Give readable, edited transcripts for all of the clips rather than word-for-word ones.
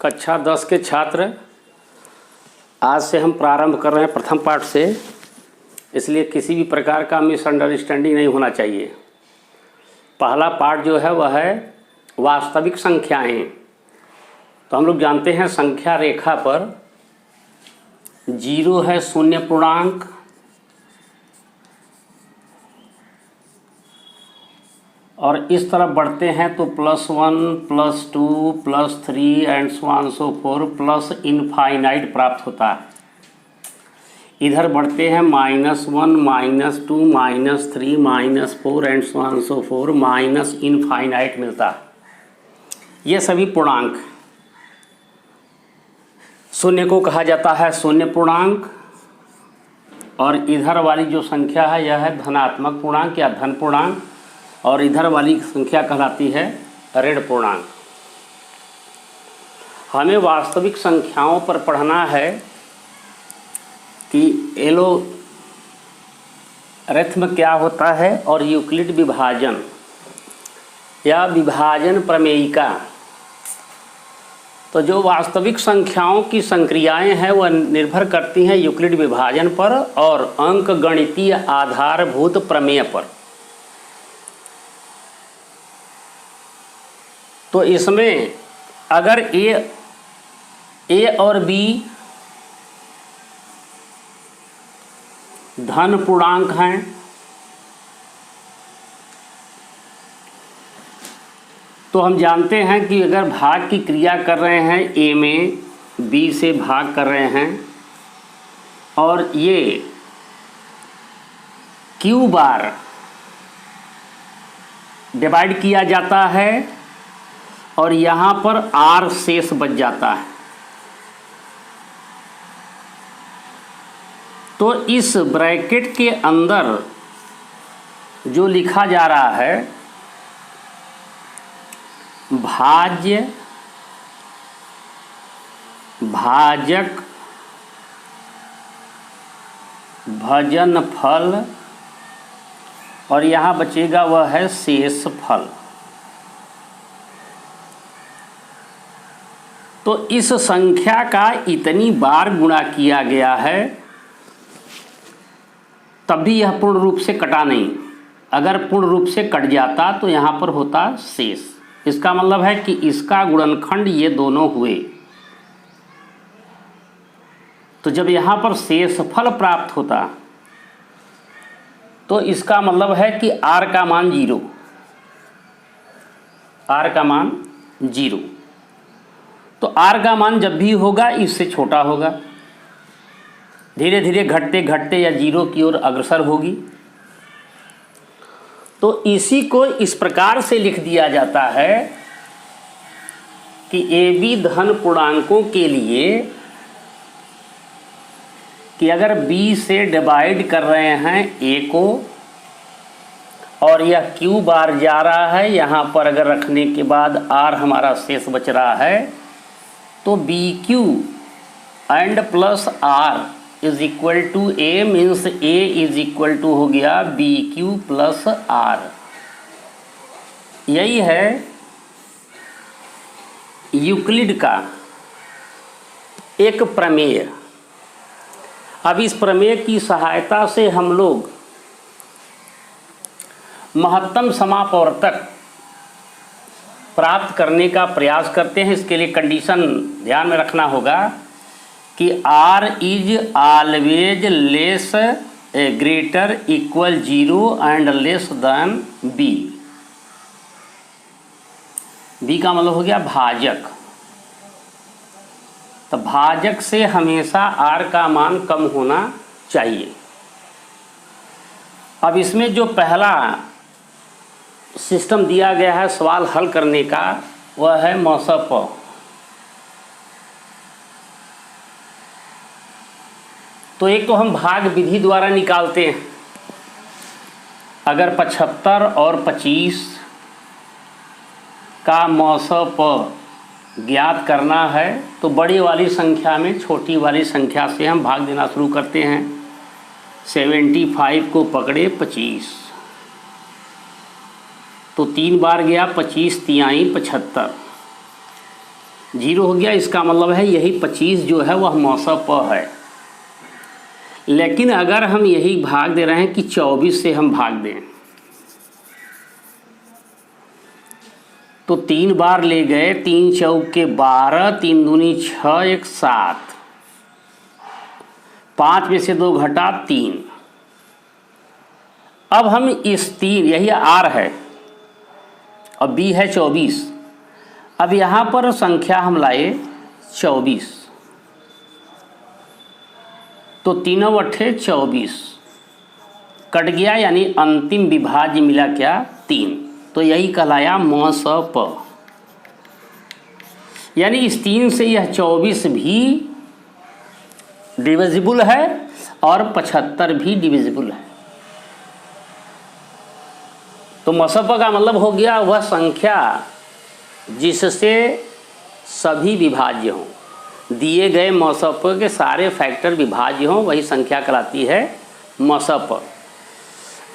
कक्षा 10 के छात्र, आज से हम प्रारंभ कर रहे हैं प्रथम पाठ से, इसलिए किसी भी प्रकार का मिसअंडरस्टैंडिंग नहीं होना चाहिए। पहला पाठ जो है वह है वास्तविक संख्याएं। तो हम लोग जानते हैं संख्या रेखा पर 0 है शून्य पूर्णांक, और इस तरफ बढ़ते हैं तो +1 +2 +3 and so on so fourth plus infinite प्राप्त होता है। इधर बढ़ते हैं -1 -2 -3 -4 and so on so fourth minus infinite मिलता है। ये सभी पूर्णांक, शून्य को कहा जाता है शून्य पूर्णांक, और इधर वाली जो संख्या है यह है धनात्मक पूर्णांक या धन पूर्णांक, और इधर वाली संख्या कहलाती है ऋण पूर्णांक। हमें वास्तविक संख्याओं पर पढ़ना है कि एलोरिथम क्या होता है और यूक्लिड विभाजन या विभाजन प्रमेयिका। तो जो वास्तविक संख्याओं की संक्रियाएं हैं वह निर्भर करती हैं यूक्लिड विभाजन पर और अंकगणितीय आधारभूत प्रमेय पर। तो इसमें अगर ए और बी धन पूर्णांक हैं तो हम जानते हैं कि अगर भाग की क्रिया कर रहे हैं ए में, बी से भाग कर रहे हैं, और ये क्यू बार डिवाइड किया जाता है और यहाँ पर आर शेष बच जाता है, तो इस ब्रैकेट के अंदर जो लिखा जा रहा है भाज्य, भाजक, भजनफल, और यहाँ बचेगा वह है शेषफल। तो इस संख्या का इतनी बार गुणा किया गया है तब भी यह पूर्ण रूप से कटा नहीं। अगर पूर्ण रूप से कट जाता तो यहाँ पर होता शेष। इसका मतलब है कि इसका गुणनखंड ये दोनों हुए। तो जब यहाँ पर शेषफल प्राप्त होता तो इसका मतलब है कि r का मान 0, r का मान 0। तो r का मान जब भी होगा इससे छोटा होगा, धीरे धीरे घटते घटते या 0 की ओर अग्रसर होगी। तो इसी को इस प्रकार से लिख दिया जाता है कि ए बी धन पूर्णांकों के लिए कि अगर b से डिवाइड कर रहे हैं a को और यह q बार जा रहा है, यहाँ पर अगर रखने के बाद r हमारा शेष बच रहा है, तो BQ and plus R is equal to A means A is equal to हो गया BQ प्लस R। यही है यूक्लिड का एक प्रमेय। अब इस प्रमेय की सहायता से हम लोग महत्तम समापवर्तक प्राप्त करने का प्रयास करते हैं। इसके लिए कंडीशन ध्यान में रखना होगा कि R is always less greater equal 0 and less than B। B का मतलब हो गया भाजक। तो भाजक से हमेशा R का मान कम होना चाहिए। अब इसमें जो पहला सिस्टम दिया गया है सवाल हल करने का वह है मौसफ। तो एक तो हम भाग विधि द्वारा निकालते हैं। अगर 75 और 25 का मौसफ ज्ञात करना है तो बड़ी वाली संख्या में छोटी वाली संख्या से हम भाग देना शुरू करते हैं। 75 को पकड़े 25, तो 3 बार गया 25 तिहाई 75, जीरो हो गया, इसका मतलब है यही 25 जो है वह मौसा प है। लेकिन अगर हम यही भाग दे रहे हैं कि 24 से हम भाग दें तो 3 बार ले गए, 3 चौके 12, 3 दूनी 6, 1 7, 5 में से 2 घटा 3। अब हम इस 3, यही R है और B है 24। अब यहाँ पर संख्या हम लाए 24, तो 3 अट्ठे 24 कट गया, यानी अंतिम विभाज्य मिला क्या 3। तो यही कहलाया म स प, यानी इस 3 से यह 24 भी डिविजिबल है और 75 भी डिविजिबल है। तो म स प का मतलब हो गया वह संख्या जिससे सभी विभाज्य हों, दिए गए म स प के सारे फैक्टर विभाज्य हों, वही संख्या कहलाती है म स प।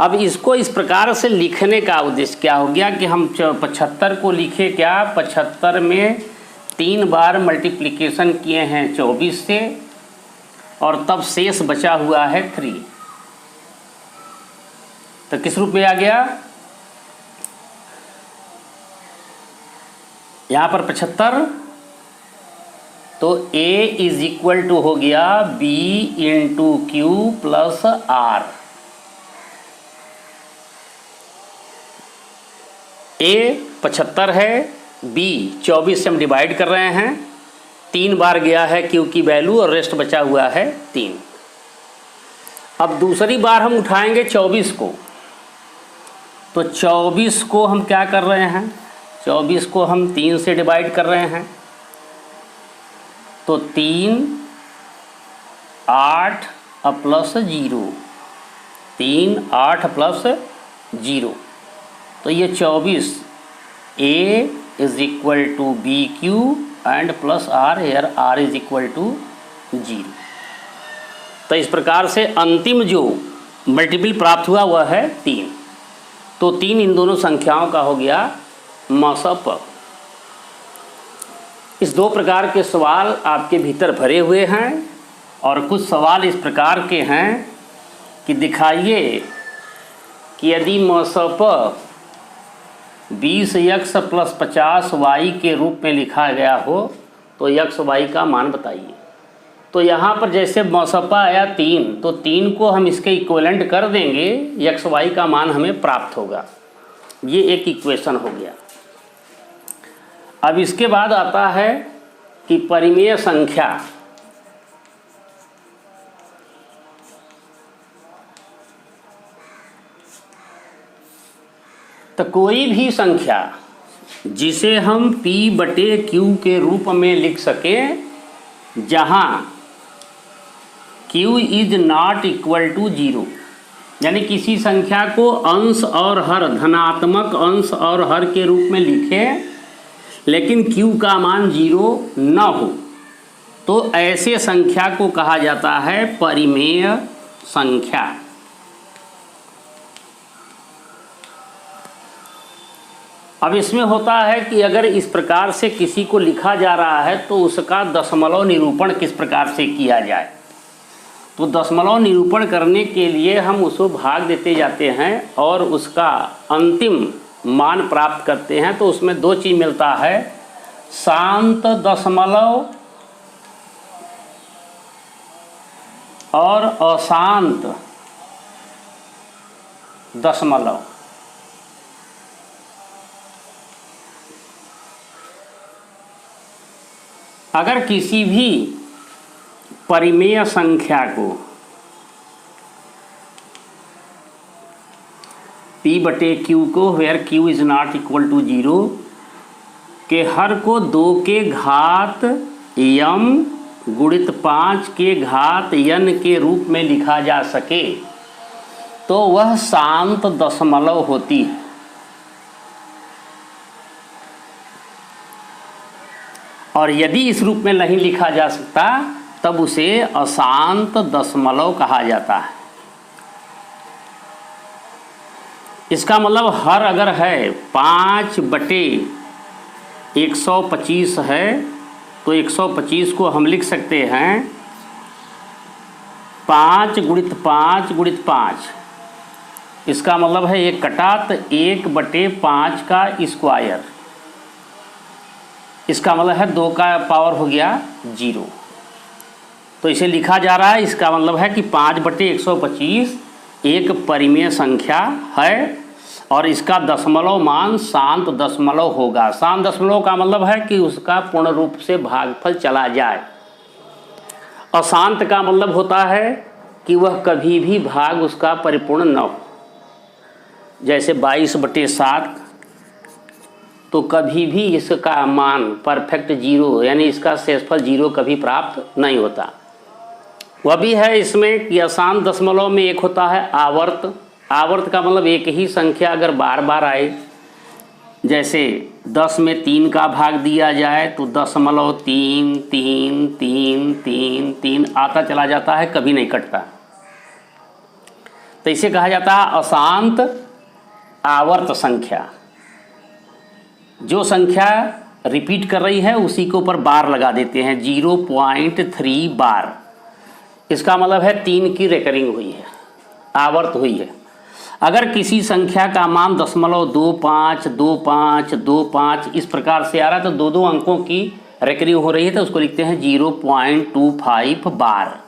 अब इसको इस प्रकार से लिखने का उद्देश्य क्या हो गया कि हम 75 को लिखे क्या, 75 में 3 बार मल्टीप्लिकेशन किए हैं 24 से और तब शेष बचा हुआ है 3। तो किस रूप में आ गया, यहाँ पर 75, तो A इज इक्वल टू हो गया B into Q plus R। A 75 है, B 24 से हम डिवाइड कर रहे हैं, 3 बार गया है Q की वैल्यू और रेस्ट बचा हुआ है 3। अब दूसरी बार हम उठाएंगे 24 को, तो 24 को हम क्या कर रहे हैं, 24 को हम 3 से डिवाइड कर रहे हैं, तो 3 8 प्लस 0, 3 8 प्लस 0, तो ये 24 A is equal to B Q and plus R, here R is equal to 0। तो इस प्रकार से अंतिम जो मल्टीपल प्राप्त हुआ वह है 3। तो 3 इन दोनों संख्याओं का हो गया म स प। इस 2 प्रकार के सवाल आपके भीतर भरे हुए हैं और कुछ सवाल इस प्रकार के हैं कि दिखाइए कि यदि म स प 20x प्लस 50y के रूप में लिखा गया हो तो x y का मान बताइए। तो यहाँ पर जैसे म स प आया 3, तो 3 को हम इसके इक्विवेलेंट कर देंगे, x y का मान हमें प्राप्त होगा। ये एक इक्वेशन हो गया। अब इसके बाद आता है कि परिमेय संख्या। तो कोई भी संख्या जिसे हम P बटे Q के रूप में लिख सकें, जहाँ Q is not equal to 0, यानी किसी संख्या को अंश और हर, धनात्मक अंश और हर के रूप में लिखें लेकिन Q का मान 0 न हो, तो ऐसे संख्या को कहा जाता है परिमेय संख्या। अब इसमें होता है कि अगर इस प्रकार से किसी को लिखा जा रहा है तो उसका दशमलव निरूपण किस प्रकार से किया जाए। तो दशमलव निरूपण करने के लिए हम उसको भाग देते जाते हैं और उसका अंतिम मान प्राप्त करते हैं। तो उसमें 2 चीज़ मिलता है, शांत दशमलव और अशांत दशमलव। अगर किसी भी परिमेय संख्या को P बटे Q को where Q is not equal to 0 के हर को 2 के घात m गुणित 5 के घात n के रूप में लिखा जा सके तो वह शांत दशमलव होती है। और यदि इस रूप में नहीं लिखा जा सकता तब उसे अशांत दशमलव कहा जाता है। इसका मतलब हर अगर है 5 बटे 125 है तो 125 को हम लिख सकते हैं 5 गुणित 5 गुणित 5। इसका मतलब है एक कटा तो 1/5 का स्क्वायर। इसका मतलब है 2 का पावर हो गया 0। तो इसे लिखा जा रहा है, इसका मतलब है कि 5/125 एक परिमेय संख्या है और इसका दशमलव मान शांत दशमलव होगा। शांत दशमलव का मतलब है कि उसका पूर्ण रूप से भागफल चला जाए। अशांत का मतलब होता है कि वह कभी भी भाग उसका परिपूर्ण न हो। जैसे 22/7 तो कभी भी इसका मान परफेक्ट 0 यानी इसका शेषफल 0 कभी प्राप्त नहीं होता। वह भी है इसमें कि अशांत दशमलव में एक होता है आवर्त। आवर्त का मतलब एक ही संख्या अगर बार बार आए, जैसे 10 में 3 का भाग दिया जाए तो 0.3 3 3 3 3 आता चला जाता है, कभी नहीं कटता। तो इसे कहा जाता है अशांत आवर्त संख्या। जो संख्या रिपीट कर रही है उसी के ऊपर बार लगा देते हैं, 0.3 बार। इसका मतलब है 3 की रेकरिंग हुई है, आवर्त हुई है। अगर किसी संख्या का मान 0.25 25 25 इस प्रकार से आ रहा है तो 2 अंकों की रेकरिंग हो रही है, तो उसको लिखते हैं 0.25 बार।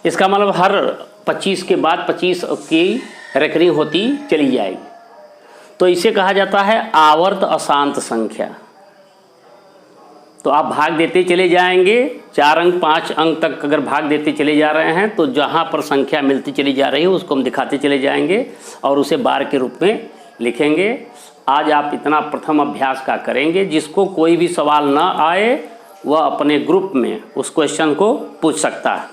इसका मतलब हर 25 के बाद 25 की रेकरिंग होती चली जाएगी। तो इसे कहा जाता है आवर्त अशांत संख्या। तो आप भाग देते चले जाएंगे, 4 अंक 5 अंक तक अगर भाग देते चले जा रहे हैं तो जहाँ पर संख्या मिलती चली जा रही है उसको हम दिखाते चले जाएंगे और उसे बार के रूप में लिखेंगे। आज आप इतना प्रथम अभ्यास का करेंगे। जिसको कोई भी सवाल ना आए वह अपने ग्रुप में उस क्वेश्चन को पूछ सकता है।